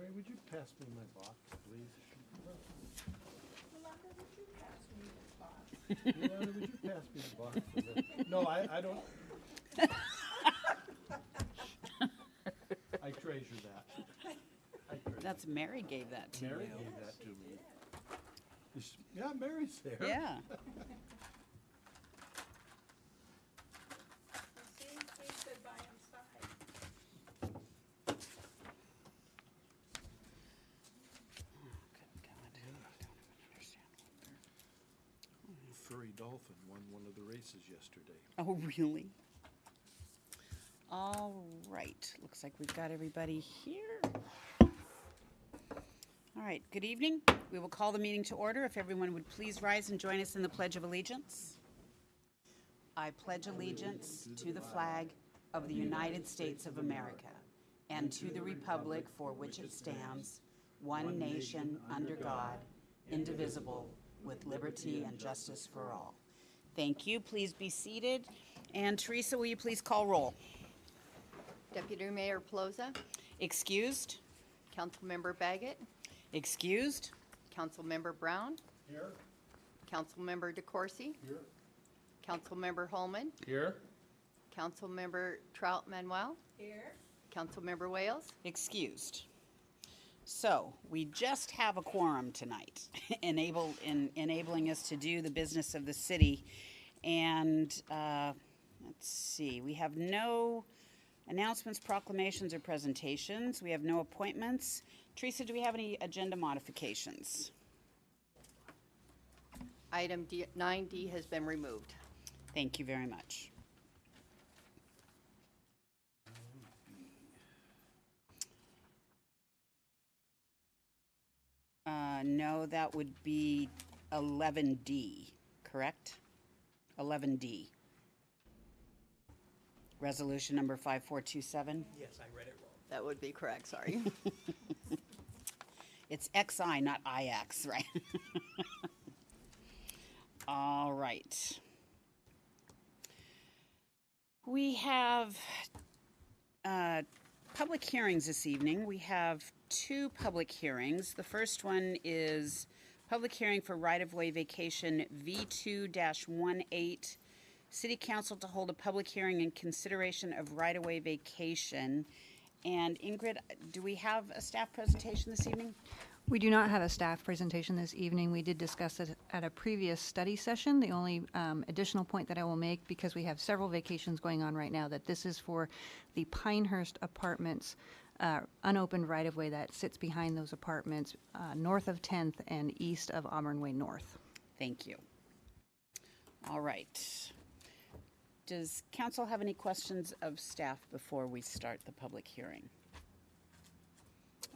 Mary, would you pass me my box, please? Yolanda, would you pass me the box? Yolanda, would you pass me the box? No, I don't. I treasure that. That's Mary gave that to Mary you. gave that to me. Yeah, Mary's there. Yeah. See, he said by inside. Good God. I don't even understand what Furry Dolphin won one of the races yesterday. they're... Oh, really? All right. Looks like we've got everybody here. All right. Good evening. We will call the meeting to order. If everyone would please rise and join us in the Pledge of Allegiance. I pledge allegiance to the flag of the United States of America and to the republic for which it stands, one nation, under God, indivisible, with liberty and justice for all. Thank you. Please be seated. And Teresa, will you please call roll? Deputy Mayor Pelosa, Excused? Councilmember Baggett, Excused? Councilmember Brown, Here. Councilmember DeCoursey, Here. Councilmember Holman, Here. Councilmember Trout Manuel, Here. Councilmember Wales. Excused. So we just have a quorum tonight, enabling us to do the business of the city. And let's see, we have no announcements, proclamations, or presentations. We have no appointments. Teresa, do we have any agenda modifications? Item 9D has been removed. Thank you very much. No, that would be 11D, correct? 11D. Resolution number 5427. Yes, I read it wrong. That would be correct, sorry. It's XI, not IX, right? All right. We have public hearings this evening. We have two public hearings. The first one is public hearing for right-of-way vacation V2-18. City Council to hold a public hearing in consideration of right-of-way vacation. And Ingrid, do we have a staff presentation this evening? We do not have a staff presentation this evening. We did discuss it at a previous study session. The only additional point that I will make, because we have several vacations going on right now, that this is for the Pinehurst Apartments unopened right-of-way that sits behind those apartments north of 10th and east of Auburn Way North. Thank you. All right. Does council have any questions of staff before we start the public hearing?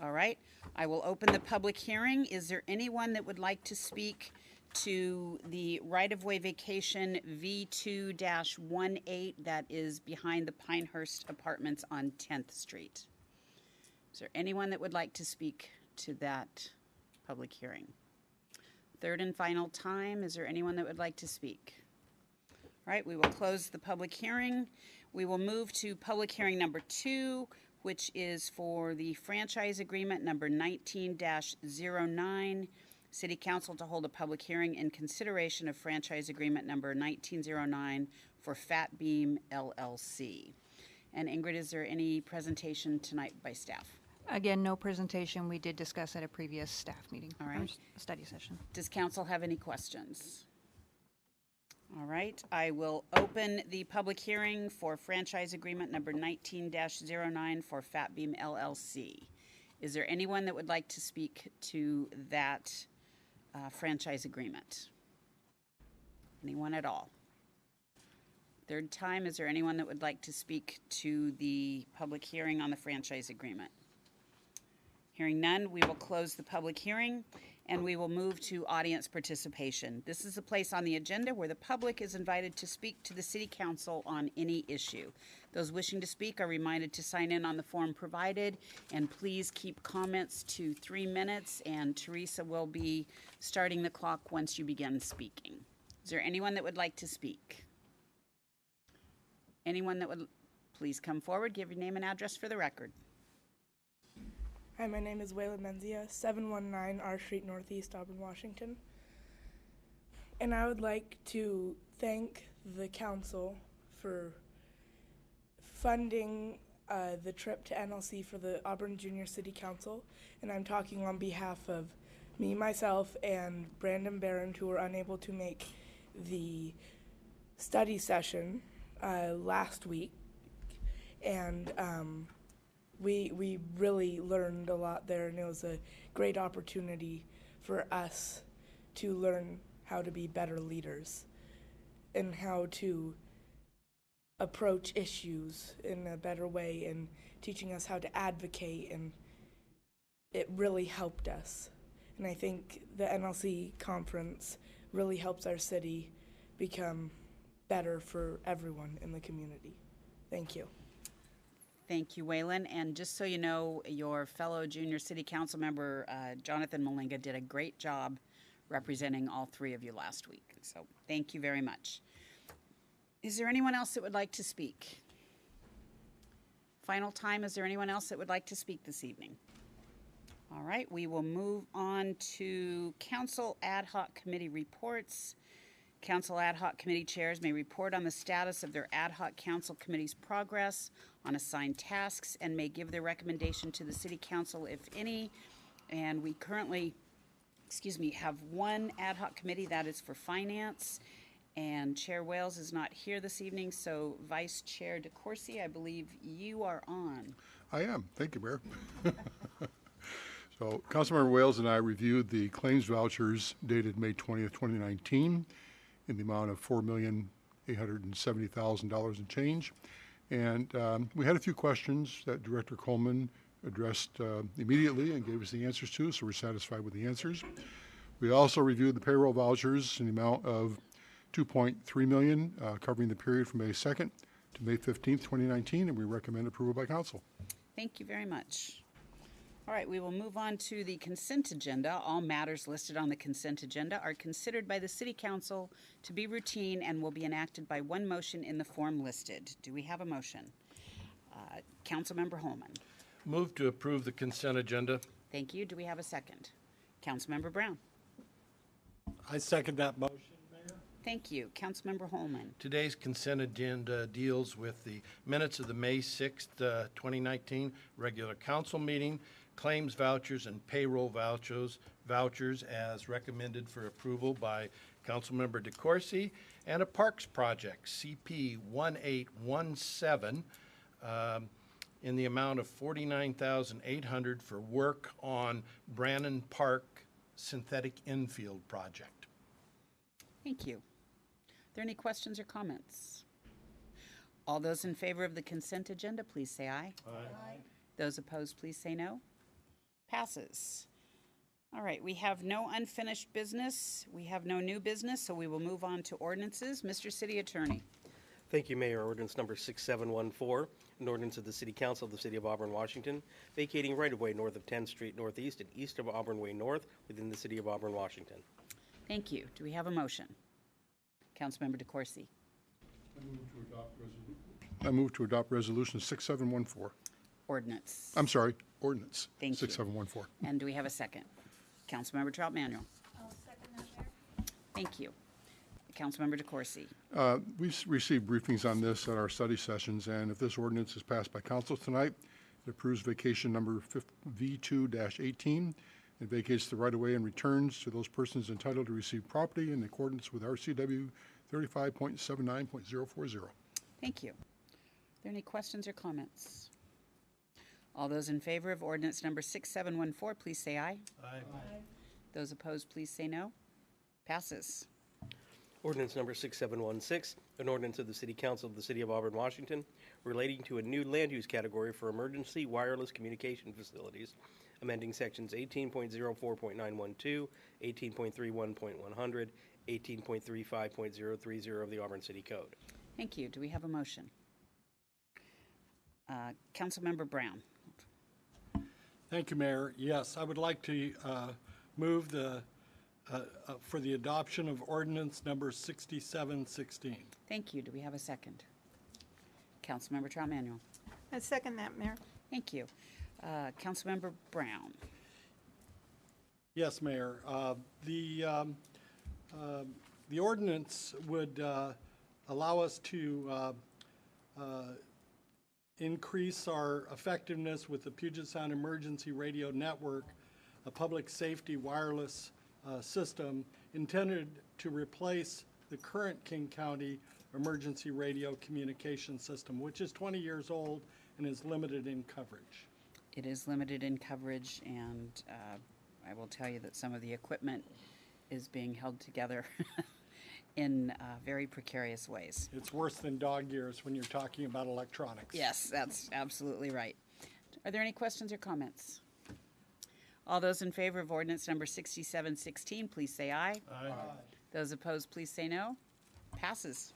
All right, I will open the public hearing. Is there anyone that would like to speak to the right-of-way vacation V2-18 that is behind the Pinehurst Apartments on 10th Street? Is there anyone that would like to speak to that public hearing? Third and final time, is there anyone that would like to speak? All right, we will close the public hearing. We will move to public hearing number 2, which is for the franchise agreement number 19-09. City Council to hold a public hearing in consideration of franchise agreement number 1909 for Fat Beam LLC. And Ingrid, is there any presentation tonight by staff? Again, no presentation. We did discuss at a previous staff meeting. All right. Or study session. Does council have any questions? All right, I will open the public hearing for franchise agreement number 19-09 for Fat Beam LLC. Is there anyone that would like to speak to that franchise agreement? Anyone at all? Third time, is there anyone that would like to speak to the public hearing on the franchise agreement? Hearing none, we will close the public hearing and we will move to audience participation. This is a place on the agenda where the public is invited to speak to the City Council on any issue. Those wishing to speak are reminded to sign in on the form provided, and please keep comments to 3 minutes, and Teresa will be starting the clock once you begin speaking. Is there anyone that would like to speak? Anyone that would, please come forward, give your name and address for the record. Hi, my name is Waylon Menzia, 719 R Street Northeast, Auburn, Washington. And I would like to thank the council for funding the trip to NLC for the Auburn Junior City Council. And I'm talking on behalf of me, myself, and Brandon Barron, who were unable to make the study session last week. And we really learned a lot there, and it was a great opportunity for us to learn how to be better leaders and how to approach issues in a better way, and teaching us how to advocate, and it really helped us. And I think the NLC conference really helps our city become better for everyone in the community. Thank you. Thank you, Waylon. And just so you know, your fellow junior city council member, Jonathan Malinga, did a great job representing all three of you last week. So thank you very much. Is there anyone else that would like to speak? Final time, is there anyone else that would like to speak this evening? All right, we will move on to council ad hoc committee reports. Council ad hoc committee chairs may report on the status of their ad hoc council committee's progress on assigned tasks and may give their recommendation to the city council, if any. And we currently, have one ad hoc committee, that is for finance. And Chair Wales is not here this evening, so Vice Chair DeCoursey, I believe you are on. I am. Thank you, Mayor. So Councilmember Wales and I reviewed the claims vouchers dated May 20th, 2019 in the amount of $4,870,000 and change. And we had a few questions that Director Coleman addressed immediately and gave us the answers to, so we're satisfied with the answers. We also reviewed the payroll vouchers in the amount of $2.3 million, covering the period from May 2nd to May 15th, 2019, and we recommend approval by council. Thank you very much. All right, we will move on to the consent agenda. All matters listed on the consent agenda are considered by the City Council to be routine and will be enacted by one motion in the form listed. Do we have a motion? Councilmember Holman. Move to approve the consent agenda. Thank you. Do we have a second? Councilmember Brown. I second that motion, Mayor. Thank you. Councilmember Holman. Today's consent agenda deals with the minutes of the May 6th, 2019 regular council meeting, claims vouchers and payroll vouchers as recommended for approval by Councilmember DeCoursey, and a parks project, CP 1817, in the amount of $49,800 for work on Brannan Park synthetic infield project. Thank you. Are there any questions or comments? All those in favor of the consent agenda, please say aye. Aye. Those opposed, please say no. Passes. All right, we have no unfinished business. We have no new business, so we will move on to ordinances. Mr. City Attorney. Thank you, Mayor. Ordinance number 6714, an ordinance of the City Council of the City of Auburn, Washington, vacating right-of-way north of 10th Street Northeast and east of Auburn Way North within the City of Auburn, Washington. Thank you. Do we have a motion? Councilmember DeCoursey. I move to adopt resolution 6714. Ordinance. I'm sorry, ordinance. Thank you. 6714. And do we have a second? Councilmember Trout Manuel. I'll second that, Mayor. Thank you. Councilmember DeCoursey. We received briefings on this at our study sessions, and if this ordinance is passed by council tonight, it approves vacation number V2-18 and vacates the right-of-way and returns to those persons entitled to receive property in accordance with RCW 35.79.040. Thank you. Are there any questions or comments? All those in favor of ordinance number 6714, please say aye. Aye. Those opposed, please say no. Passes. Ordinance number 6716, an ordinance of the City Council of the City of Auburn, Washington, relating to a new land use category for emergency wireless communication facilities, amending sections 18.04.912, 18.31.100, 18.35.030 of the Auburn City Code. Thank you. Do we have a motion? Councilmember Brown. Thank you, Mayor. Yes, I would like to move for the adoption of ordinance number 6716. Thank you. Do we have a second? Councilmember Trout Manuel. I second that, Mayor. Thank you. Councilmember Brown. Yes, Mayor. The ordinance would allow us to increase our effectiveness with the Puget Sound Emergency Radio Network, a public safety wireless system intended to replace the current King County emergency radio communication system, which is 20 years old and is limited in coverage. It is limited in coverage, and I will tell you that some of the equipment is being held together in very precarious ways. It's worse than dog years when you're talking about electronics. Yes, that's absolutely right. Are there any questions or comments? All those in favor of ordinance number 6716, please say aye. Aye. Those opposed, please say no. Passes.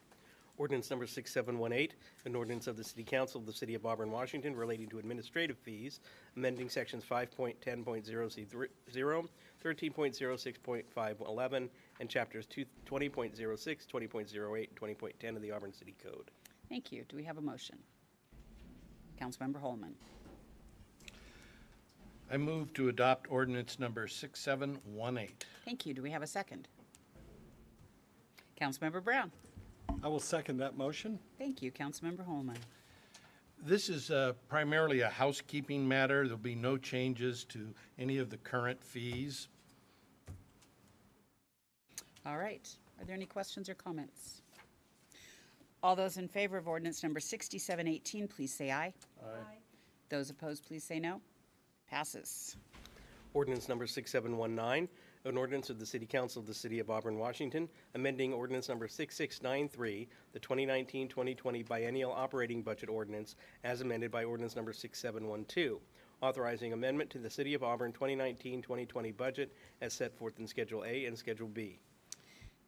Ordinance number 6718, an ordinance of the City Council of the City of Auburn, Washington relating to administrative fees, amending sections 5.10.0C0, 13.06.511, and chapters 20.06, 20.08, and 20.10 of the Auburn City Code. Thank you. Do we have a motion? Councilmember Holman. I move to adopt ordinance number 6718. Thank you. Do we have a second? Councilmember Brown. I will second that motion. Thank you. Councilmember Holman. This is primarily a housekeeping matter. There'll be no changes to any of the current fees. All right. Are there any questions or comments? All those in favor of ordinance number 6718, please say aye. Aye. Those opposed, please say no. Passes. Ordinance number 6719, an ordinance of the City Council of the City of Auburn, Washington, amending ordinance number 6693, the 2019-2020 biennial operating budget ordinance as amended by ordinance number 6712, authorizing amendment to the City of Auburn 2019-2020 budget as set forth in Schedule A and Schedule B.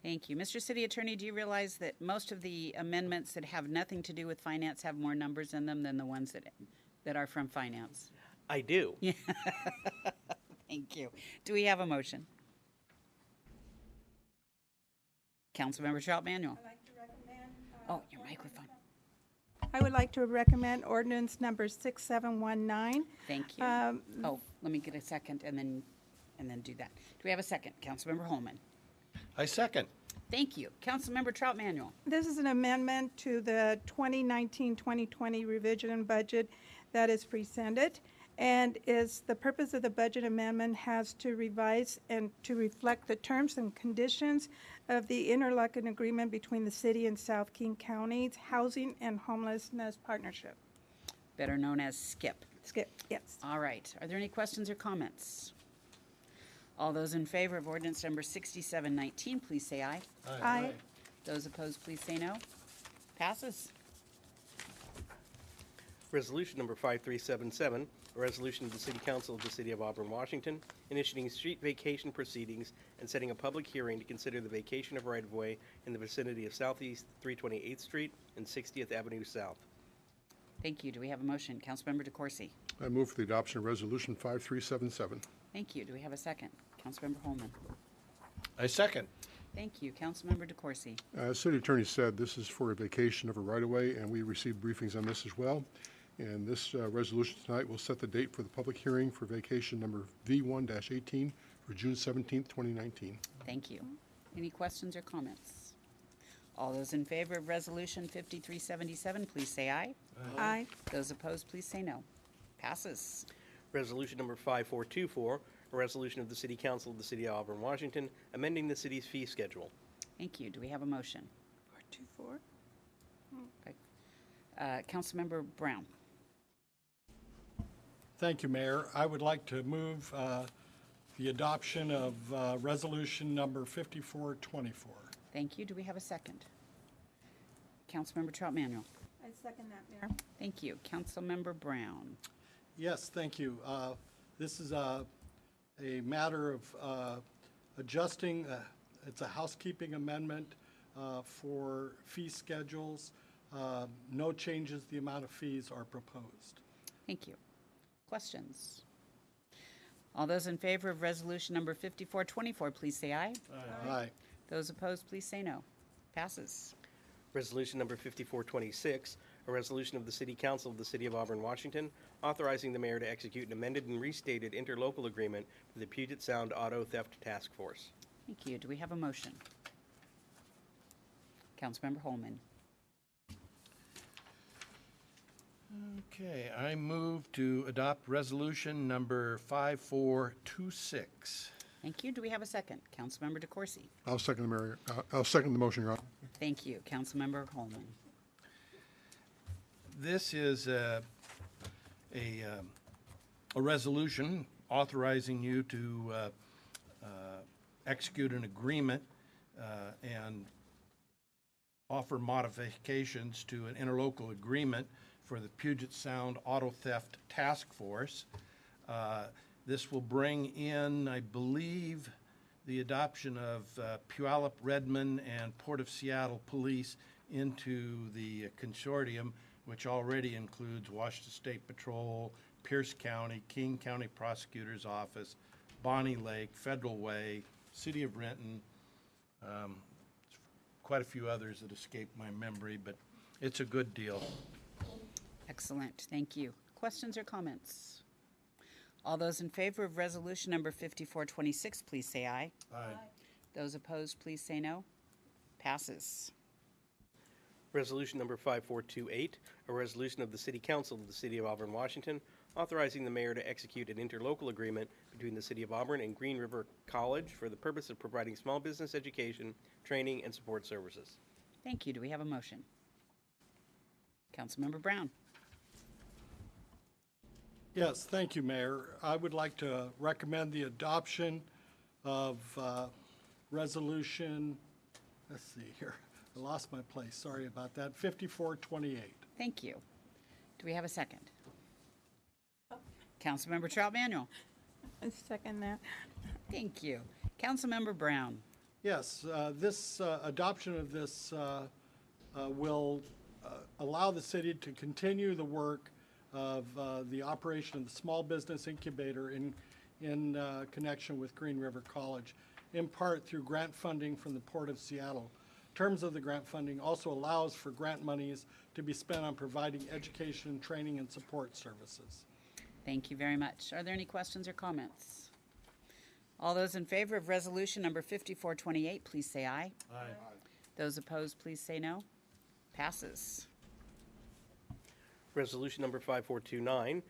Thank you. Mr. City Attorney, do you realize that most of the amendments that have nothing to do with finance have more numbers in them than the ones that are from finance? I do. Thank you. Do we have a motion? Councilmember Trout Manuel. I'd like to recommend. Oh, your microphone. I would like to recommend ordinance number 6719. Thank you. Oh, let me get a second and then do that. Do we have a second? Councilmember Holman. I second. Thank you. Councilmember Trout Manuel. This is an amendment to the 2019-2020 revision budget that is presented. And the purpose of the budget amendment has to revise and to reflect the terms and conditions of the interlocal agreement between the city and South King County's Housing and Homelessness Partnership. Better known as SKIP. Skip, yes. All right. Are there any questions or comments? All those in favor of ordinance number 6719, please say aye. Aye. Those opposed, please say no. Passes. Resolution number 5377, a resolution of the City Council of the City of Auburn, Washington, initiating street vacation proceedings and setting a public hearing to consider the vacation of right-of-way in the vicinity of Southeast 328th Street and 60th Avenue South. Thank you. Do we have a motion? Councilmember DeCoursey. I move for the adoption of Resolution 5377. Thank you. Do we have a second? Councilmember Holman. I second. Thank you. Councilmember DeCoursey. As City Attorney said, this is for a vacation of a right-of-way, and we received briefings on this as well. And this resolution tonight will set the date for the public hearing for vacation number V1-18 for June 17th, 2019. Thank you. Any questions or comments? All those in favor of Resolution 5377, please say aye. Aye. Those opposed, please say no. Passes. Resolution number 5424, a resolution of the City Council of the City of Auburn, Washington, amending the city's fee schedule. Thank you. Do we have a motion? 424. Councilmember Brown. Thank you, Mayor. I would like to move the adoption of resolution number 5424. Thank you. Do we have a second? Councilmember Trout Manuel. I second that, Mayor. Thank you. Councilmember Brown. Yes, thank you. This is a matter of adjusting, it's a housekeeping amendment for fee schedules. No changes, the amount of fees are proposed. Thank you. Questions? All those in favor of resolution number 5424, please say aye. Aye. Those opposed, please say no. Passes. Resolution number 5426, a resolution of the City Council of the City of Auburn, Washington, authorizing the mayor to execute an amended and restated interlocal agreement for the Puget Sound Auto Theft Task Force. Thank you. Do we have a motion? Councilmember Holman. Okay, I move to adopt resolution number 5426. Thank you. Do we have a second? Councilmember DeCoursey. I'll second the motion, Your Honor. Thank you. Councilmember Holman. This is a resolution authorizing you to execute an agreement and offer modifications to an interlocal agreement for the Puget Sound Auto Theft Task Force. This will bring in, I believe, the adoption of Puyallup, Redmond, and Port of Seattle Police into the consortium, which already includes Washington State Patrol, Pierce County, King County Prosecutor's Office, Bonnie Lake, Federal Way, City of Renton, quite a few others that escape my memory, but it's a good deal. Excellent. Thank you. Questions or comments? All those in favor of resolution number 5426, please say aye. Aye. Those opposed, please say no. Passes. Resolution number 5428, a resolution of the City Council of the City of Auburn, Washington, authorizing the mayor to execute an interlocal agreement between the City of Auburn and Green River College for the purpose of providing small business education, training, and support services. Thank you. Do we have a motion? Councilmember Brown. Yes, thank you, Mayor. I would like to recommend the adoption of resolution, let's see here, I lost my place, sorry about that, 5428. Thank you. Do we have a second? Councilmember Trout Manuel. I second that. Thank you. Councilmember Brown. Yes, this adoption of this will allow the city to continue the work of the operation of the small business incubator in connection with Green River College, in part through grant funding from the Port of Seattle. Terms of the grant funding also allows for grant monies to be spent on providing education, training, and support services. Thank you very much. Are there any questions or comments? All those in favor of resolution number 5428, please say aye. Aye. Those opposed, please say no. Passes. Resolution number 5429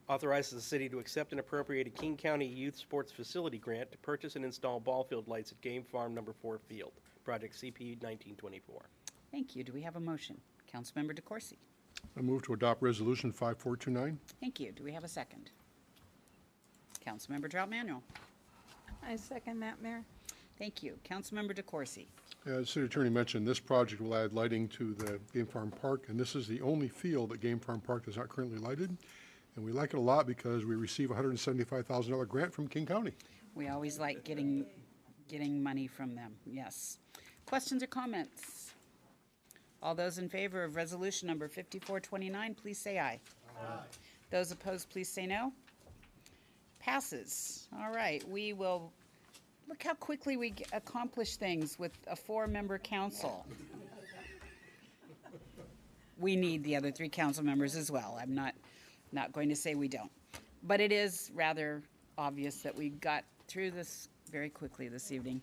authorizes the city to accept and appropriate a King County Youth Sports Facility grant to purchase and install ball field lights at Game Farm Number 4 Field, Project CP 1924. Thank you. Do we have a motion? Councilmember DeCoursey. I move to adopt resolution 5429. Thank you. Do we have a second? Councilmember Trout Manuel. I second that, Mayor. Thank you. Councilmember DeCoursey. As the city attorney mentioned, this project will add lighting to the Game Farm Park, and this is the only field that Game Farm Park is not currently lighted. And we like it a lot because we receive a $175,000 grant from King County. We always like getting money from them. Yes. Questions or comments? All those in favor of resolution number 5429, please say aye. Aye. Those opposed, please say no. Passes. All right. We will look how quickly we accomplish things with a 4-member council. We need the other 3 council members as well. I'm not going to say we don't. But it is rather obvious that we got through this very quickly this evening.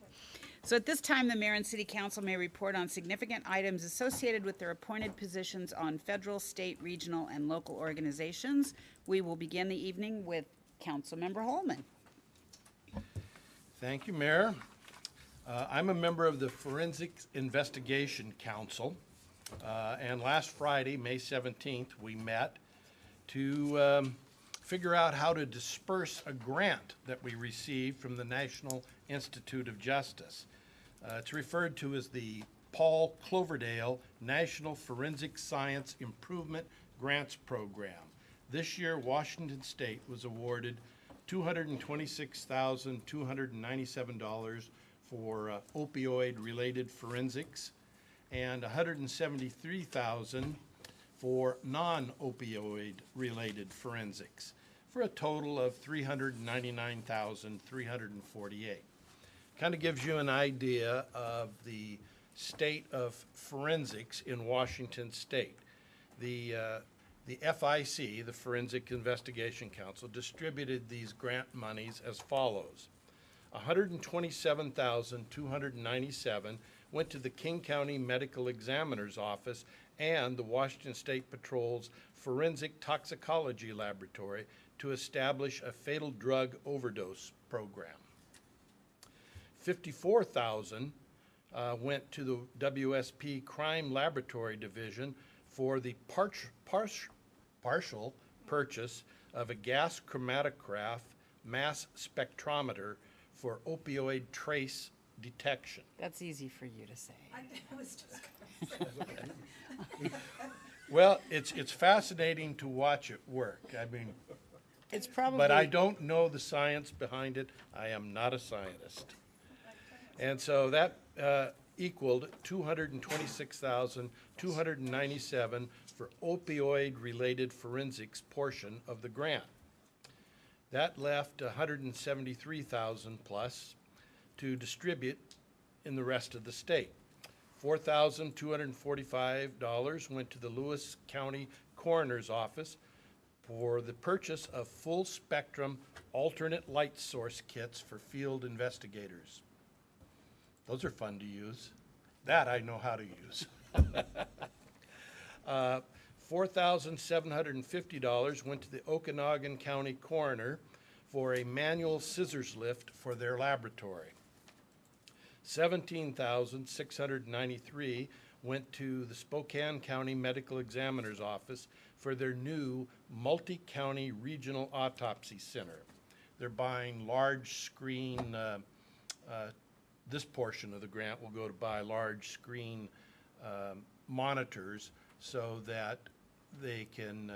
So at this time, the mayor and city council may report on significant items associated with their appointed positions on federal, state, regional, and local organizations. We will begin the evening with Councilmember Holman. Thank you, Mayor. I'm a member of the Forensics Investigation Council, and last Friday, May 17th, we met to figure out how to disperse a grant that we received from the National Institute of Justice. It's referred to as the Paul Cloverdale National Forensic Science Improvement Grants Program. This year, Washington State was awarded $226,297 for opioid-related forensics and $173,000 for non-opioid-related forensics, for a total of $399,348. Kind of gives you an idea of the state of forensics in Washington State. The FIC, the Forensic Investigation Council, distributed these grant monies as follows. $127,297 went to the King County Medical Examiner's Office and the Washington State Patrol's Forensic Toxicology Laboratory to establish a fatal drug overdose program. $54,000 went to the WSP Crime Laboratory Division for the partial purchase of a gas chromatograph mass spectrometer for opioid trace detection. That's easy for you to say. Well, it's fascinating to watch it work. I mean, It's probably. but I don't know the science behind it. I am not a scientist. And so that equaled $226,297 for opioid-related forensics portion of the grant. That left $173,000 plus to distribute in the rest of the state. $4,245 went to the Lewis County Coroner's Office for the purchase of full-spectrum alternate light source kits for field investigators. Those are fun to use. That I know how to use. $4,750 went to the Okanogan County Coroner for a manual scissors lift for their laboratory. $17,693 went to the Spokane County Medical Examiner's Office for their new multi-county regional autopsy center. They're buying large screen, this portion of the grant will go to buy large screen monitors so that they can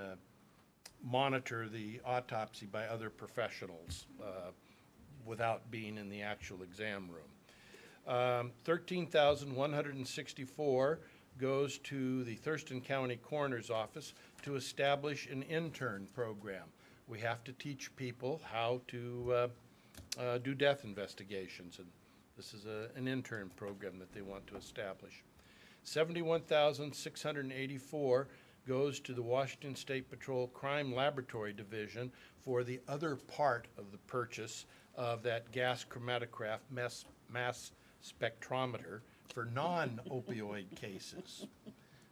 monitor the autopsy by other professionals without being in the actual exam room. $13,164 goes to the Thurston County Coroner's Office to establish an intern program. We have to teach people how to do death investigations, and this is an intern program that they want to establish. $71,684 goes to the Washington State Patrol Crime Laboratory Division for the other part of the purchase of that gas chromatograph mass spectrometer for non-opioid cases.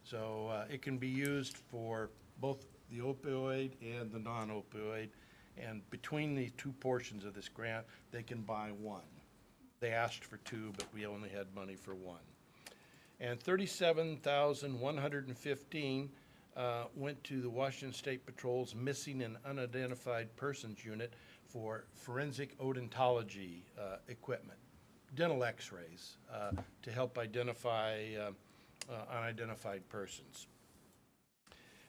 So it can be used for both the opioid and the non-opioid, and between the two portions of this grant, they can buy one. They asked for two, but we only had money for one. And $37,115 went to the Washington State Patrol's Missing and Unidentified Persons Unit for forensic odontology equipment, dental x-rays, to help identify unidentified persons.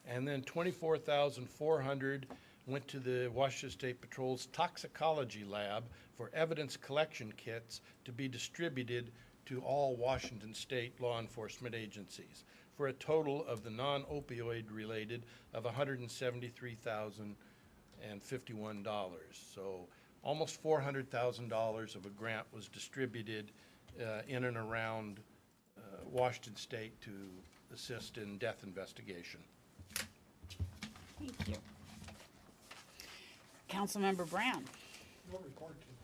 And then $24,400 went to the Washington State Patrol's toxicology lab for evidence collection kits to be distributed to all Washington State law enforcement agencies, for a total of the non-opioid related of $173,051. So almost $400,000 of a grant was distributed in and around Washington State to assist in death investigation. Thank you. Councilmember Brown. No report tonight,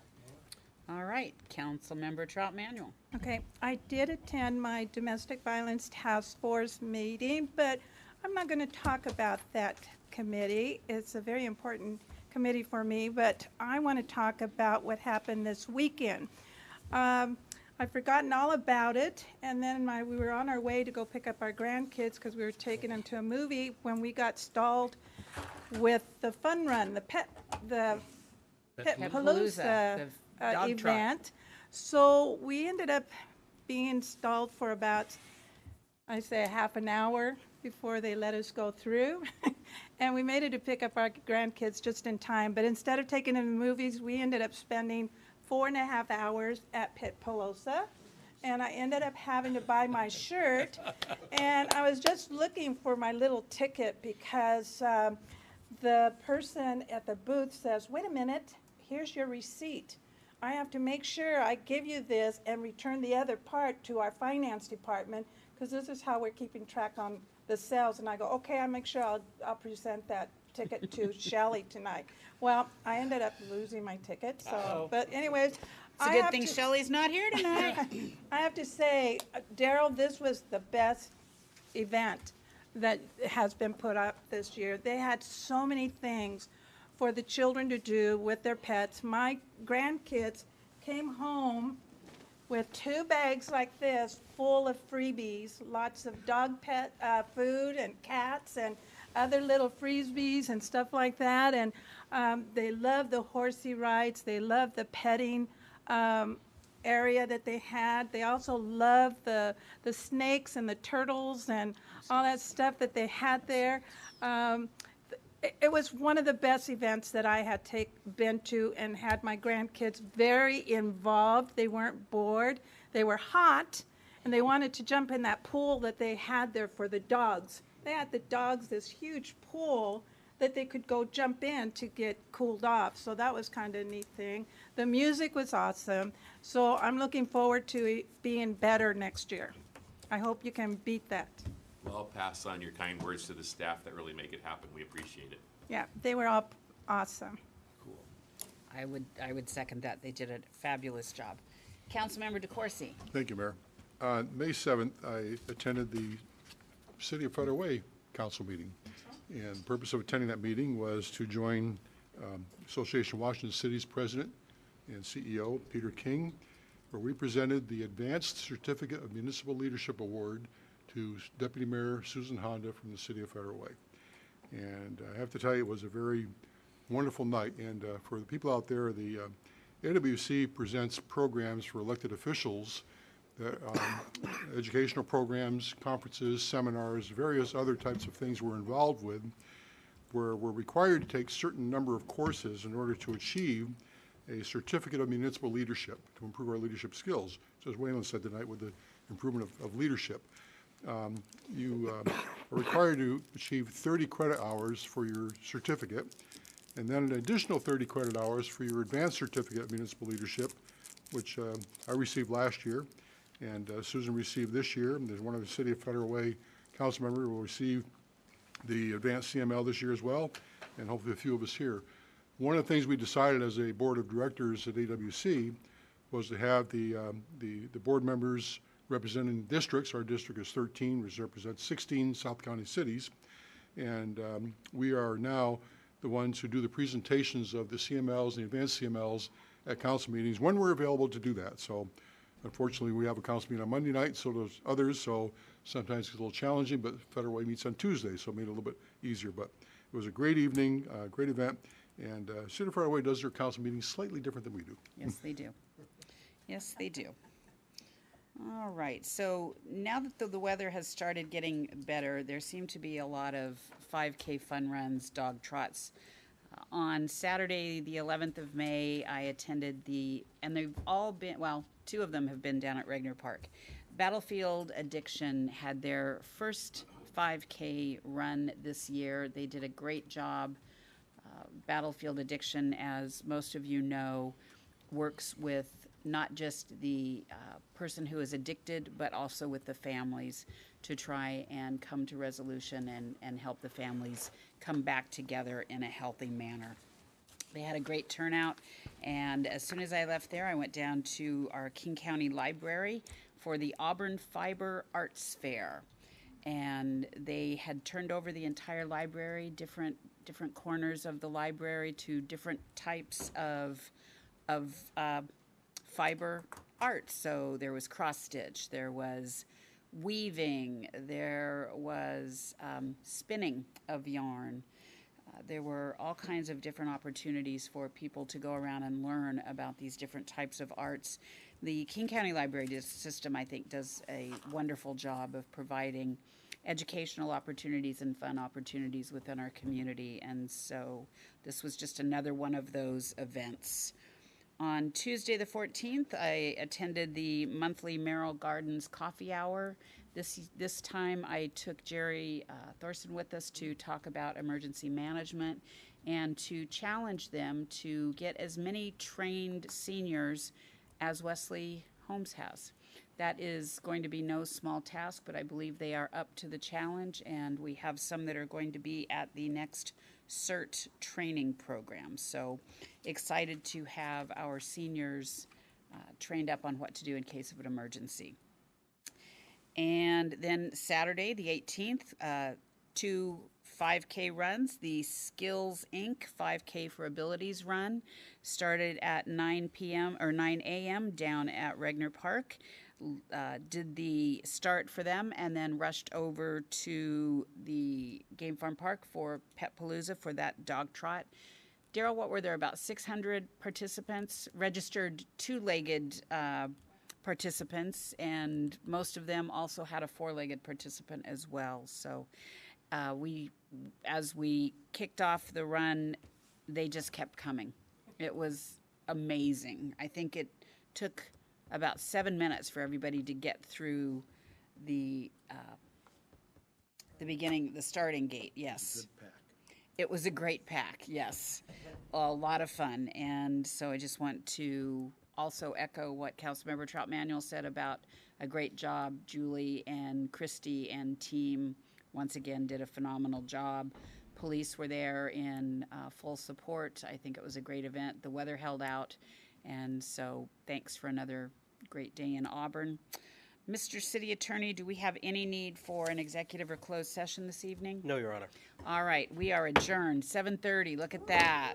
All right, Councilmember Trout Manuel. Okay, I did attend my domestic violence task force meeting, but I'm not going to talk about that committee. It's a very important committee for me, but I want to talk about what happened this weekend. I've forgotten all about it, and then we were on our way to go pick up our grandkids because we were taking them to a movie when we got stalled with the fun run, the Petpalooza the dog truck. event. So we ended up being stalled for about, I say, a half an hour before they let us go through. And we made it to pick up our grandkids just in time. But instead of taking them to the movies, we ended up spending 4.5 hours at Petpalooza. And I ended up having to buy my shirt. And I was just looking for my little ticket because the person at the booth says, wait a minute, here's your receipt. I have to make sure I give you this and return the other part to our finance department because this is how we're keeping track on the sales, and I go, okay, I'll make sure I'll present that ticket to Shelley tonight. Well, I ended up losing my ticket, so, but anyways. It's a good thing Shelley's not here tonight. I have to say, Daryl, this was the best event that has been put up this year. They had so many things for the children to do with their pets. My grandkids came home with 2 bags like this full of freebies, lots of dog pet food and cats and other little freebies and stuff like that. And they love the horsey rides. They love the petting area that they had. They also loved the snakes and the turtles and all that stuff that they had there. It was one of the best events that I had been to, and had my grandkids very involved. They weren't bored. They were hot, and they wanted to jump in that pool that they had there for the dogs. They had the dogs this huge pool that they could go jump in to get cooled off. So that was kind of a neat thing. The music was awesome. So I'm looking forward to it being better next year. I hope you can beat that. Well, I'll pass on your kind words to the staff that really make it happen. We appreciate it. Yeah, they were all awesome. Cool. I would second that. They did a fabulous job. Councilmember DeCoursey. Thank you, Mayor. On May 7th, I attended the City of Federal Way Council meeting. And the purpose of attending that meeting was to join Association of Washington Cities President and CEO Peter King, where we presented the Advanced Certificate of Municipal Leadership Award to Deputy Mayor Susan Honda from the City of Federal Way. And I have to tell you, it was a very wonderful night. And for the people out there, the AWC presents programs for elected officials, that, educational programs, conferences, seminars, various other types of things we're involved with, where we're required to take a certain number of courses in order to achieve a certificate of municipal leadership, to improve our leadership skills. So as Waylon said tonight, with the improvement of leadership. You are required to achieve 30 credit hours for your certificate, and then an additional 30 credit hours for your advanced certificate of municipal leadership, which I received last year, and Susan received this year. And there's one of the City of Federal Way council members who will receive the advanced CML this year as well, and hopefully a few of us here. One of the things we decided as a board of directors at AWC was to have the board members representing districts. Our district is 13, which represents 16 South County cities. And we are now the ones who do the presentations of the CMLs and the advanced CMLs at council meetings when we're available to do that. So unfortunately, we have a council meeting on Monday night, so does others. So sometimes it's a little challenging, but Federal Way meets on Tuesday, so it made it a little bit easier. But it was a great evening, great event. And City of Federal Way does their council meetings slightly different than we do. Yes, they do. Yes, they do. All right, so now that the weather has started getting better, there seem to be a lot of 5K fun runs, dog trots. On Saturday, the 11th of May, I attended and they've all been, well, 2 of them have been down at Regner Park. Battlefield Addiction had their first 5K run this year. They did a great job. Battlefield Addiction, as most of you know, works with not just the person who is addicted, but also with the families to try and come to resolution and help the families come back together in a healthy manner. They had a great turnout, and as soon as I left there, I went down to our King County Library for the Auburn Fiber Arts Fair. And they had turned over the entire library, different corners of the library, to different types of fiber art. So there was cross stitch, there was weaving, there was spinning of yarn. There were all kinds of different opportunities for people to go around and learn about these different types of arts. The King County Library System, I think, does a wonderful job of providing educational opportunities and fun opportunities within our community. And so this was just another one of those events. On Tuesday the 14th, I attended the monthly Merrill Gardens Coffee Hour. This time I took Jerry Thorson with us to talk about emergency management and to challenge them to get as many trained seniors as Wesley Holmes has. That is going to be no small task, but I believe they are up to the challenge, and we have some that are going to be at the next CERT training program. So excited to have our seniors trained up on what to do in case of an emergency. And then Saturday, the 18th, 2 5K runs. The Skills Inc. 5K for Abilities run started at 9 a.m. down at Regner Park. Did the start for them and then rushed over to the Game Farm Park for Pet Palooza for that dog trot. Daryl, what were there, about 600 participants, registered two-legged participants, and most of them also had a four-legged participant as well. So as we kicked off the run, they just kept coming. It was amazing. I think it took about 7 minutes for everybody to get through the beginning, the starting gate. Yes. Good pack. It was a great pack, yes. A lot of fun. And so I just want to also echo what Councilmember Trout Manuel said about a great job. Julie and Christy and team once again did a phenomenal job. Police were there in full support. I think it was a great event. The weather held out. And so thanks for another great day in Auburn. Mr. City Attorney, do we have any need for an executive or closed session this evening? No, Your Honor. All right, we are adjourned, 7:30. Look at that.